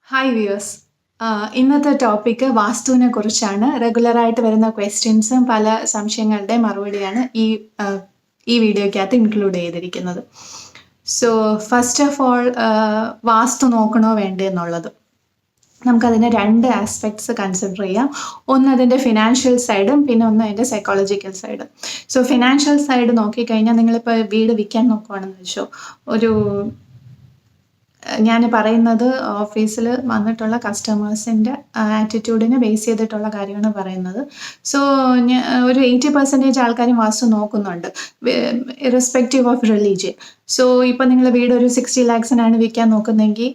Hi viewers. ഇന്നത്തെ topic വാസ്തുവിനെ കുറിച്ചാണ്. റെഗുലറായിട്ട് വരുന്ന ക്വസ്റ്റ്യൻസും പല സംശയങ്ങളുടെ മറുപടിയാണ് ഈ വീഡിയോയ്ക്കകത്ത് ഇൻക്ലൂഡ് ചെയ്തിരിക്കുന്നത്. സോ ഫസ്റ്റ് ഓഫ് ഓൾ, വാസ്തു നോക്കണോ വേണ്ടേ എന്നുള്ളത് നമുക്കതിൻ്റെ രണ്ട് ആസ്പെക്ട്സ് കൺസിഡർ ചെയ്യാം. ഒന്ന് അതിൻ്റെ ഫിനാൻഷ്യൽ സൈഡും പിന്നെ ഒന്ന് അതിൻ്റെ സൈക്കോളജിക്കൽ സൈഡും. സോ ഫിനാൻഷ്യൽ സൈഡ് നോക്കിക്കഴിഞ്ഞാൽ നിങ്ങളിപ്പോൾ വീട് വിൽക്കാൻ നോക്കുകയാണെന്ന് വെച്ചോ, ഞാൻ പറയുന്നത് ഓഫീസിൽ വന്നിട്ടുള്ള കസ്റ്റമേഴ്സിൻ്റെ ആറ്റിറ്റ്യൂഡിനെ ബേസ് ചെയ്തിട്ടുള്ള കാര്യമാണ് പറയുന്നത്. സോ ഒരു 80% ആൾക്കാരും വാസ്തു നോക്കുന്നുണ്ട്, ഇറസ്പെക്റ്റീവ് ഓഫ് റിലീജിയൻ. സോ ഇപ്പം നിങ്ങൾ വീട് ഒരു 60 lakhs വിൽക്കാൻ നോക്കുന്നെങ്കിൽ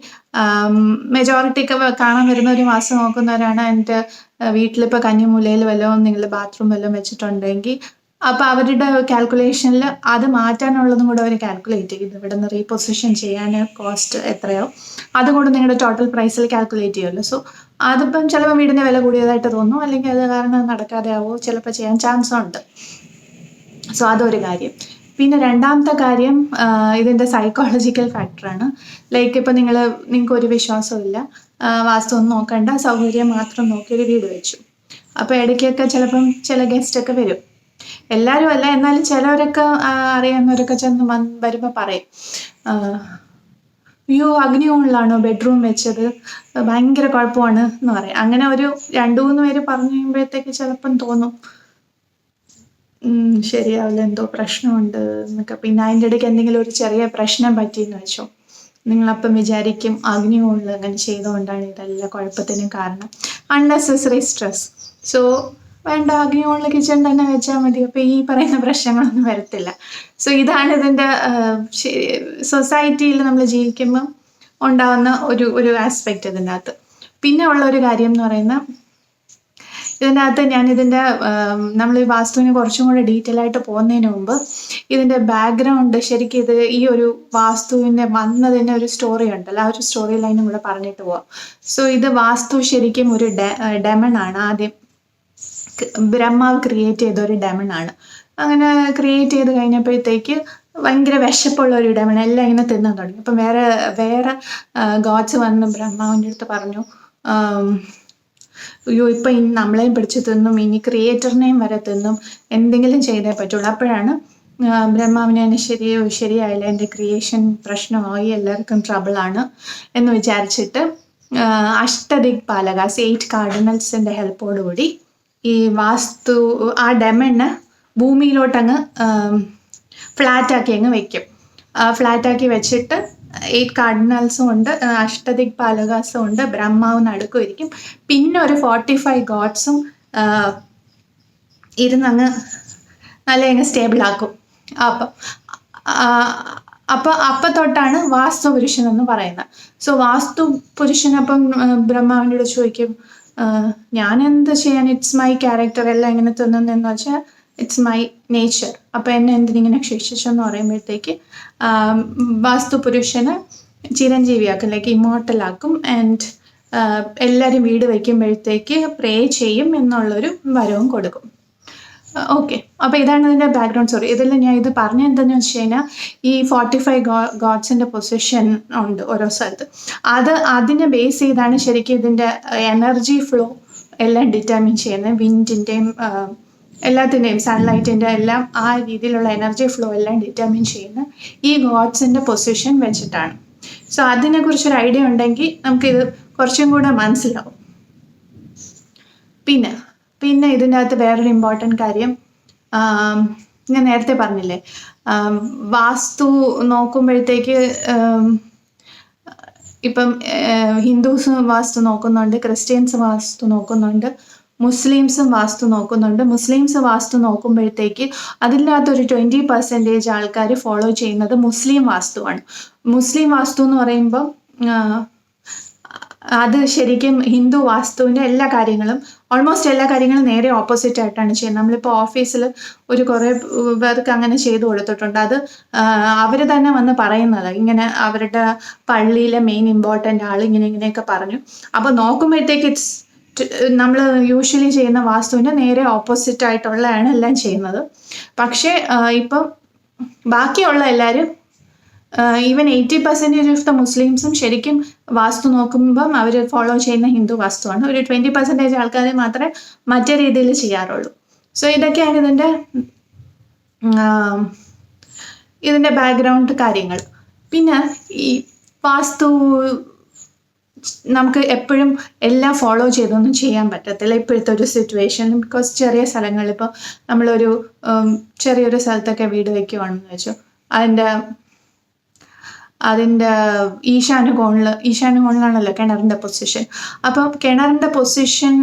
മെജോറിറ്റിക്ക് കാണാൻ വരുന്നവർ വാസ്തു നോക്കുന്നവരാണ്. എൻ്റെ വീട്ടിലിപ്പോൾ കന്നിമൂലയിൽ വല്ലതും നിങ്ങൾ ബാത്റൂം വല്ലതും വെച്ചിട്ടുണ്ടെങ്കിൽ അപ്പോൾ അവരുടെ കാൽക്കുലേഷനിൽ അത് മാറ്റാനുള്ളതും കൂടെ അവർ കാൽക്കുലേറ്റ് ചെയ്ത് ഇവിടെ നിന്ന് റീപൊസിഷൻ ചെയ്യാൻ കോസ്റ്റ് എത്രയോ അതുകൊണ്ട് നിങ്ങളുടെ ടോട്ടൽ പ്രൈസിൽ കാൽക്കുലേറ്റ് ചെയ്യുമല്ലോ. സോ അതിപ്പം ചിലപ്പോൾ വീടിൻ്റെ വില കൂടിയതായിട്ട് തോന്നും, അല്ലെങ്കിൽ അത് കാരണം നടക്കാതെ ആവോ ചിലപ്പോൾ ചെയ്യാൻ ചാൻസ് ഉണ്ട്. സോ അതൊരു കാര്യം. പിന്നെ രണ്ടാമത്തെ കാര്യം ഇതിൻ്റെ സൈക്കോളജിക്കൽ ഫാക്ടറാണ്. ലൈക്ക് ഇപ്പം നിങ്ങൾക്ക് ഒരു വിശ്വാസമില്ല, വാസ്തു ഒന്നും നോക്കണ്ട, സൗകര്യം മാത്രം നോക്കിയൊരു വീട് വെച്ചു. അപ്പോൾ ഇടയ്ക്കൊക്കെ ചിലപ്പം ചില ഗസ്റ്റൊക്കെ വരും. എല്ലാവരും അല്ല, എന്നാലും ചിലവരൊക്കെ അറിയാവുന്നവരൊക്കെ ചെന്ന് വരുമ്പോൾ പറയും, അയ്യോ അഗ്നികോണിലാണോ ബെഡ്റൂം വെച്ചത്, ഭയങ്കര കുഴപ്പമാണ് എന്ന് പറയും. അങ്ങനെ ഒരു 2-3 പേര് പറഞ്ഞു കഴിയുമ്പോഴത്തേക്ക് ചിലപ്പം തോന്നും ശരിയാവില്ല, എന്തോ പ്രശ്നമുണ്ട് എന്നൊക്കെ. പിന്നെ അതിൻ്റെ ഇടയ്ക്ക് എന്തെങ്കിലും ഒരു ചെറിയ പ്രശ്നം പറ്റിയെന്ന് വെച്ചോ, നിങ്ങളപ്പം വിചാരിക്കും അഗ്നികോണിൽ അങ്ങനെ ചെയ്തുകൊണ്ടാണ് ഇതെല്ലാം കുഴപ്പത്തിനും കാരണം. Unnecessary stress. സോ വേണ്ട, അഗ്നികോണിൽ കിച്ചൺ തന്നെ വെച്ചാൽ മതി, അപ്പോൾ ഈ പറയുന്ന പ്രശ്നങ്ങളൊന്നും വരത്തില്ല. സോ ഇതാണ് ഇതിൻ്റെ സൊസൈറ്റിയിൽ നമ്മൾ ജീവിക്കുമ്പം ഉണ്ടാകുന്ന ഒരു ആസ്പെക്റ്റ് ഇതിൻ്റെ അകത്ത്. പിന്നെ ഉള്ള ഒരു കാര്യം എന്ന് പറയുന്നത്, ഇതിൻ്റെ അകത്ത് നമ്മൾ ഈ വാസ്തുവിന് കുറച്ചും കൂടെ ഡീറ്റെയിൽ ആയിട്ട് പോകുന്നതിന് മുമ്പ് ഇതിൻ്റെ ബാക്ക്ഗ്രൗണ്ട് ശരിക്കും ഈ ഒരു വാസ്തുവിൻ്റെ വന്നതിൻ്റെ ഒരു സ്റ്റോറി ഉണ്ടല്ലോ, ആ ഒരു സ്റ്റോറി ലൈനും കൂടെ പറഞ്ഞിട്ട് പോവാം. സോ ഇത് വാസ്തു ശരിക്കും ഒരു ഡെമൺ ആണ്. ആദ്യം ബ്രഹ്മാവ് ക്രിയേറ്റ് ചെയ്ത ഒരു ഡെമൺ ആണ്. അങ്ങനെ ക്രിയേറ്റ് ചെയ്ത് കഴിഞ്ഞപ്പോഴത്തേക്ക് ഭയങ്കര വിശപ്പുള്ള ഒരു ഡെമൺ എല്ലാം ഇങ്ങനെ തിന്നാൻ തുടങ്ങി. അപ്പം വേറെ ഗോഡ്സ് വന്ന് ബ്രഹ്മാവിൻ്റെ അടുത്ത് പറഞ്ഞു, അയ്യോ ഇപ്പം നമ്മളെയും പിടിച്ച് തിന്നും, ഇനി ക്രിയേറ്ററിനെയും വരെ തിന്നും, എന്തെങ്കിലും ചെയ്തേ പറ്റുള്ളൂ. അപ്പോഴാണ് ബ്രഹ്മാവിനെ തന്നെ ശരിയായില്ല, എൻ്റെ ക്രിയേഷൻ പ്രശ്നമായി, എല്ലാവർക്കും ട്രബിളാണ് എന്ന് വിചാരിച്ചിട്ട് അഷ്ടദിക്പാലകാസ് 8 കാർഡിനൽസിൻ്റെ ഹെൽപ്പോടുകൂടി ഈ വാസ്തു ആ ഡെമണ് ഭൂമിയിലോട്ടങ്ങ് ഫ്ലാറ്റാക്കി അങ്ങ് വെക്കും. ഫ്ലാറ്റാക്കി വെച്ചിട്ട് 8 കാർഡിനൽസും ഉണ്ട്, അഷ്ടദിക്പാലകാസും ഉണ്ട്, ബ്രഹ്മാവ് നടുക്കുമായിരിക്കും. പിന്നെ ഒരു 45 ഗോഡ്സും ഇരുന്നങ്ങ് നല്ല സ്റ്റേബിളാക്കും. അപ്പം തൊട്ടാണ് വാസ്തു പുരുഷൻ എന്ന് പറയുന്നത്. സോ വാസ്തു പുരുഷനപ്പം ബ്രഹ്മാവിൻ്റെ അടുത്ത് ചോദിക്കും, ഞാൻ എന്ത് ചെയ്യാൻ, ഇറ്റ്സ് മൈ ക്യാരക്ടർ, എല്ലാം ഇങ്ങനെ തിന്നുന്നതെന്ന് വെച്ചാൽ ഇറ്റ്സ് മൈ നേച്ചർ, അപ്പോൾ എന്നെ എന്തിനിങ്ങനെ ശിക്ഷിച്ചെന്ന് പറയുമ്പോഴത്തേക്ക് വാസ്തു പുരുഷന് ചിരഞ്ജീവിയാക്കും, ലൈക്ക് ഇമ്മോർട്ടലാക്കും. ആൻഡ് എല്ലാവരും വീട് വയ്ക്കുമ്പോഴത്തേക്ക് പ്രേ ചെയ്യും എന്നുള്ളൊരു വരവും കൊടുക്കും. ഓക്കെ, അപ്പോൾ ഇതാണ് ഇതിൻ്റെ ബാക്ക്ഗ്രൗണ്ട് സ്റ്റോറി. ഇതിൽ ഞാൻ ഇത് പറഞ്ഞ എന്താണെന്ന് വെച്ച് കഴിഞ്ഞാൽ, ഈ 45 ഗോഡ്സിൻ്റെ പൊസിഷൻ ഉണ്ട് ഓരോ സ്ഥലത്ത്. അതിനെ ബേസ് ചെയ്താണ് ശരിക്കും ഇതിൻ്റെ എനർജി ഫ്ലോ എല്ലാം ഡിറ്റർമിൻ ചെയ്യുന്നത്. വിൻഡിൻ്റെയും എല്ലാത്തിൻ്റെയും സൺലൈറ്റിൻ്റെ എല്ലാം ആ രീതിയിലുള്ള എനർജി ഫ്ലോ എല്ലാം ഡിറ്റർമിൻ ചെയ്യുന്നത് ഈ ഗോഡ്സിൻ്റെ പൊസിഷൻ വെച്ചിട്ടാണ്. സോ അതിനെക്കുറിച്ചൊരു ഐഡിയ ഉണ്ടെങ്കിൽ നമുക്കിത് കുറച്ചും കൂടെ മനസ്സിലാവും. പിന്നെ ഇതിൻ്റെ അകത്ത് വേറൊരു ഇമ്പോർട്ടൻ്റ് കാര്യം, ഞാൻ നേരത്തെ പറഞ്ഞില്ലേ, വാസ്തു നോക്കുമ്പോഴത്തേക്ക് ഇപ്പം ഹിന്ദുസും വാസ്തു നോക്കുന്നുണ്ട്, ക്രിസ്ത്യൻസ് വാസ്തു നോക്കുന്നുണ്ട്, മുസ്ലിംസും വാസ്തു നോക്കുന്നുണ്ട്. മുസ്ലിംസ് വാസ്തു നോക്കുമ്പോഴത്തേക്ക് അതിനകത്തൊരു 20% ആൾക്കാർ ഫോളോ ചെയ്യുന്നത് മുസ്ലിം വാസ്തുവാണ്. മുസ്ലിം വാസ്തു എന്ന് പറയുമ്പം അത് ശരിക്കും ഹിന്ദു വാസ്തുവിൻ്റെ ഓൾമോസ്റ്റ് എല്ലാ കാര്യങ്ങളും നേരെ ഓപ്പോസിറ്റ് ആയിട്ടാണ് ചെയ്യുന്നത്. നമ്മളിപ്പോൾ ഓഫീസിൽ കുറേ പേർക്ക് അങ്ങനെ ചെയ്തു കൊടുത്തിട്ടുണ്ട്. അത് അവർ തന്നെ വന്ന് പറയുന്നത്, ഇങ്ങനെ അവരുടെ പള്ളിയിലെ മെയിൻ ഇമ്പോർട്ടൻ്റ് ആൾ ഇങ്ങനെയൊക്കെ പറഞ്ഞു. അപ്പോൾ നോക്കുമ്പോഴത്തേക്ക് നമ്മൾ യൂഷ്വലി ചെയ്യുന്ന വാസ്തുവിൻ്റെ നേരെ ഓപ്പോസിറ്റ് ആയിട്ടുള്ളതാണ് എല്ലാം ചെയ്യുന്നത്. പക്ഷേ ഇപ്പം ബാക്കിയുള്ള എല്ലാവരും ഈവൻ 80% ഓഫ് ദ മുസ്ലിംസും ശരിക്കും വാസ്തു നോക്കുമ്പം അവർ ഫോളോ ചെയ്യുന്ന ഹിന്ദു വാസ്തുവാണ്. ഒരു 20% ആൾക്കാർ മാത്രമേ മറ്റേ രീതിയിൽ ചെയ്യാറുള്ളൂ. സോ ഇതൊക്കെയാണ് ഇതിൻ്റെ ബാക്ക്ഗ്രൗണ്ട് കാര്യങ്ങൾ. പിന്നെ ഈ വാസ്തു നമുക്ക് എപ്പോഴും എല്ലാം ഫോളോ ചെയ്തൊന്നും ചെയ്യാൻ പറ്റത്തില്ല ഇപ്പോഴത്തെ ഒരു സിറ്റുവേഷൻ. ബിക്കോസ് ചെറിയ സ്ഥലങ്ങളിൽ ഇപ്പോൾ നമ്മളൊരു ചെറിയൊരു സ്ഥലത്തൊക്കെ വീട് വയ്ക്കുവാണെന്ന് വെച്ചോ, അതിൻ്റെ ഈശാനുകോണിലാണല്ലോ കിണറിൻ്റെ പൊസിഷൻ. അപ്പം കിണറിൻ്റെ പൊസിഷൻ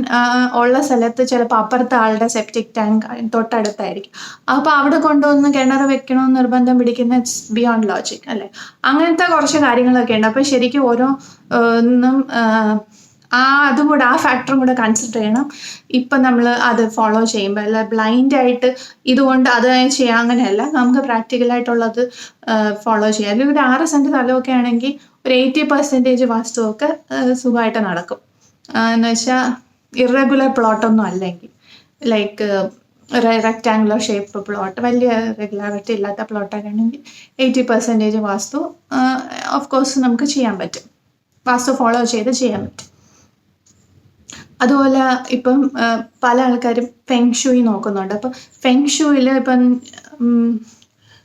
ഉള്ള സ്ഥലത്ത് ചിലപ്പോൾ അപ്പുറത്തെ ആളുടെ സെപ്റ്റിക് ടാങ്ക് തൊട്ടടുത്തായിരിക്കും. അപ്പോൾ അവിടെ കൊണ്ടുവന്ന് കിണർ വെക്കണമെന്ന് നിർബന്ധം പിടിക്കുന്ന ഇറ്റ്സ് ബിയോണ്ട് ലോജിക് അല്ലേ. അങ്ങനത്തെ കുറച്ച് കാര്യങ്ങളൊക്കെ ഉണ്ട്. അപ്പോൾ ശരിക്കും അതുകൂടെ ആ ഫാക്ടറും കൂടെ കൺസിഡർ ചെയ്യണം ഇപ്പം നമ്മൾ അത് ഫോളോ ചെയ്യുമ്പോൾ. അല്ല ബ്ലൈൻഡായിട്ട് ഇതുകൊണ്ട് അത് ചെയ്യാം അങ്ങനെയല്ല, നമുക്ക് പ്രാക്ടിക്കലായിട്ടുള്ളത് ഫോളോ ചെയ്യാം. അല്ലെങ്കിൽ ഒരു 6 സെൻറ്റ് സ്ഥലമൊക്കെ ആണെങ്കിൽ ഒരു 80% വാസ്തുവൊക്കെ സുഖമായിട്ട് നടക്കും. എന്ന് വെച്ചാൽ ഇറഗുലർ പ്ലോട്ടൊന്നും അല്ലെങ്കിൽ, ലൈക്ക് റെക്റ്റാങ്കുലർ ഷേപ്പ് പ്ലോട്ട്, വലിയ റെഗുലാരിറ്റി ഇല്ലാത്ത പ്ലോട്ടൊക്കെ ആണെങ്കിൽ 80% വാസ്തു ഓഫ് കോഴ്സ് നമുക്ക് ചെയ്യാൻ പറ്റും, വാസ്തു ഫോളോ ചെയ്ത് ചെയ്യാൻ പറ്റും. അതുപോലെ ഇപ്പം പല ആൾക്കാരും ഫെങ് ഷൂയി നോക്കുന്നുണ്ട്. അപ്പം ഫെങ് ഷൂയിൽ ഇപ്പം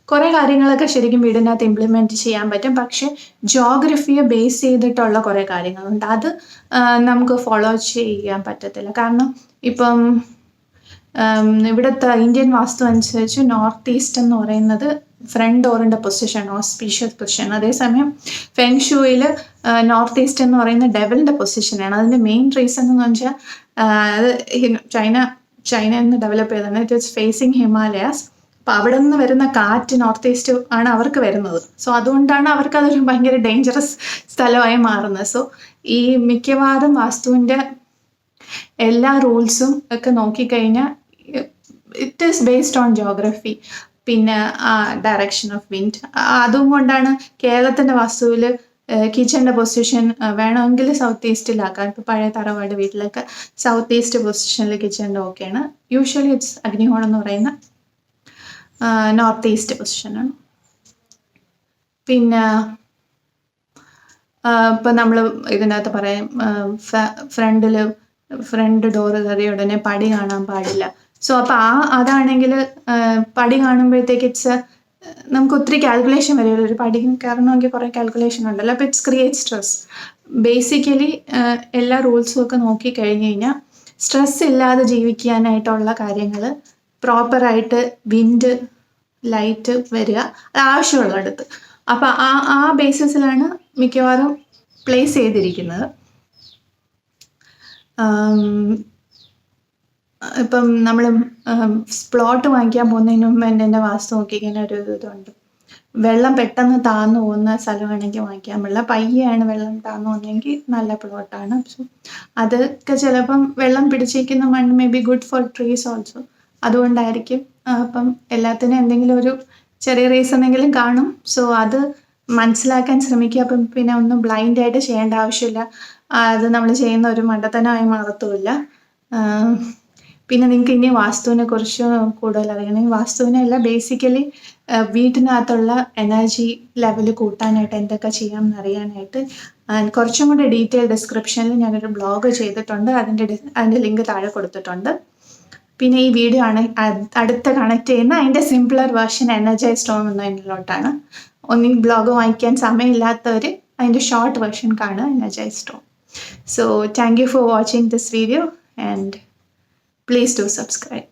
കുറേ കാര്യങ്ങളൊക്കെ ശരിക്കും വീടിനകത്ത് ഇംപ്ലിമെൻറ്റ് ചെയ്യാൻ പറ്റും. പക്ഷെ ജോഗ്രഫിയെ ബേസ് ചെയ്തിട്ടുള്ള കുറേ കാര്യങ്ങളുണ്ട്, അത് നമുക്ക് ഫോളോ ചെയ്യാൻ പറ്റത്തില്ല. കാരണം ഇപ്പം ഇവിടുത്തെ ഇന്ത്യൻ വാസ്തു അനുസരിച്ച് നോർത്ത് ഈസ്റ്റ് എന്ന് പറയുന്നത് ഫ്രണ്ട് ഡോറിൻ്റെ പൊസിഷൻ, ഓസ്പീഷ്യസ് പൊസിഷൻ. അതേസമയം ഫെങ് ഷൂയിൽ നോർത്ത് ഈസ്റ്റ് എന്ന് പറയുന്ന ഡെവലിൻ്റെ പൊസിഷനാണ്. അതിൻ്റെ മെയിൻ റീസൺ എന്ന് വെച്ചാൽ അത് ചൈന എന്ന് ഡെവലപ്പ് ചെയ്തതാണ്. It is facing Himalayas. അപ്പോൾ അവിടെ നിന്ന് വരുന്ന കാറ്റ് നോർത്ത് ഈസ്റ്റ് ആണ് അവർക്ക് വരുന്നത്. സോ അതുകൊണ്ടാണ് അവർക്ക് അതൊരു ഭയങ്കര ഡേഞ്ചറസ് സ്ഥലമായി മാറുന്നത്. സോ ഈ മിക്കവാറും വാസ്തുവിൻ്റെ എല്ലാ റൂൾസും ഒക്കെ നോക്കിക്കഴിഞ്ഞാൽ it is based on geography, പിന്നെ ഡയറക്ഷൻ ഓഫ് വിൻഡ്. അതും കൊണ്ടാണ് കേരളത്തിൻ്റെ വാസ്തുവിൽ കിച്ചൻ്റെ പൊസിഷൻ വേണമെങ്കിൽ സൗത്ത് ഈസ്റ്റിലാക്കാം. ഇപ്പോൾ പഴയ തറവാട് വീട്ടിലൊക്കെ സൗത്ത് ഈസ്റ്റ് പൊസിഷനിൽ കിച്ചൻ്റെ ഓക്കെയാണ്. യൂഷ്വലി ഇറ്റ്സ് അഗ്നിഹോളം എന്ന് പറയുന്ന നോർത്ത് ഈസ്റ്റ് പൊസിഷനാണ്. പിന്നെ ഇപ്പം നമ്മൾ ഇതിനകത്ത് പറയാം, ഫ്രണ്ട് ഡോറ് കയറിയ ഉടനെ പടി കാണാൻ പാടില്ല. സോ അപ്പോൾ അതാണെങ്കിൽ പടി കാണുമ്പോഴത്തേക്ക് നമുക്ക് ഒത്തിരി കാൽക്കുലേഷൻ വരില്ല. ഒരു പടി കയറണമെങ്കിൽ കുറേ കാൽക്കുലേഷൻ ഉണ്ടല്ലോ. അപ്പോൾ ഇറ്റ്സ് ക്രിയേറ്റ് സ്ട്രെസ്. ബേസിക്കലി എല്ലാ റൂൾസും ഒക്കെ നോക്കിക്കഴിഞ്ഞ് കഴിഞ്ഞാൽ സ്ട്രെസ് ഇല്ലാതെ ജീവിക്കാനായിട്ടുള്ള കാര്യങ്ങൾ പ്രോപ്പറായിട്ട് വിൻഡ് ലൈറ്റ് വരിക, അത് ആവശ്യമുള്ളിടത്ത്. അപ്പോൾ ആ ബേസിസിലാണ് മിക്കവാറും പ്ലേസ് ചെയ്തിരിക്കുന്നത്. ഇപ്പം നമ്മൾ പ്ലോട്ട് വാങ്ങിക്കാൻ പോകുന്നതിന് മുമ്പ് എൻ്റെ വാസ്തു നോക്കിക്കാൻ ഒരു ഇതുണ്ട്. വെള്ളം പെട്ടെന്ന് താന്നു പോകുന്ന സ്ഥലമാണെങ്കിൽ വാങ്ങിക്കാൻ പാടില്ല. പയ്യാണ് വെള്ളം താന്നു പോകുന്നതെങ്കിൽ നല്ല പ്ലോട്ടാണ്. സോ അതൊക്കെ ചിലപ്പം വെള്ളം പിടിച്ചിരിക്കുന്ന മണ്ണ് may be good for trees also. അതുകൊണ്ടായിരിക്കും. അപ്പം എല്ലാത്തിനും എന്തെങ്കിലും ഒരു ചെറിയ റീസണെങ്കിലും കാണും. സോ അത് മനസ്സിലാക്കാൻ ശ്രമിക്കുക. അപ്പം പിന്നെ ഒന്നും ബ്ലൈൻഡായിട്ട് ചെയ്യേണ്ട ആവശ്യമില്ല. അത് നമ്മൾ ചെയ്യുന്ന ഒരു മണ്ടത്തനമായി മാറത്തുമില്ല. പിന്നെ നിങ്ങൾക്ക് ഇനി വാസ്തുവിനെ കുറിച്ച് കൂടുതൽ അറിയണമെങ്കിൽ, വാസ്തുവിനല്ല ബേസിക്കലി വീട്ടിനകത്തുള്ള എനർജി ലെവൽ കൂട്ടാനായിട്ട് എന്തൊക്കെ ചെയ്യാമെന്ന് അറിയാനായിട്ട് കുറച്ചും കൂടി ഡീറ്റെയിൽ ഡിസ്ക്രിപ്ഷനിൽ ഞാനൊരു ബ്ലോഗ് ചെയ്തിട്ടുണ്ട്. അതിൻ്റെ ലിങ്ക് താഴെ കൊടുത്തിട്ടുണ്ട്. പിന്നെ ഈ വീഡിയോ ആണ് അടുത്ത് കണക്ട് ചെയ്യുന്ന അതിൻ്റെ സിംപ്ലർ വേർഷൻ എനർജൈസ്ഡ് ഹോം എന്നതിലോട്ടാണ്. ഒന്നിൽ ബ്ലോഗ് വായിക്കാൻ സമയമില്ലാത്തവർ അതിൻ്റെ ഷോർട്ട് വേർഷൻ കാണുക, energised home. So thank you for watching this video and please do subscribe.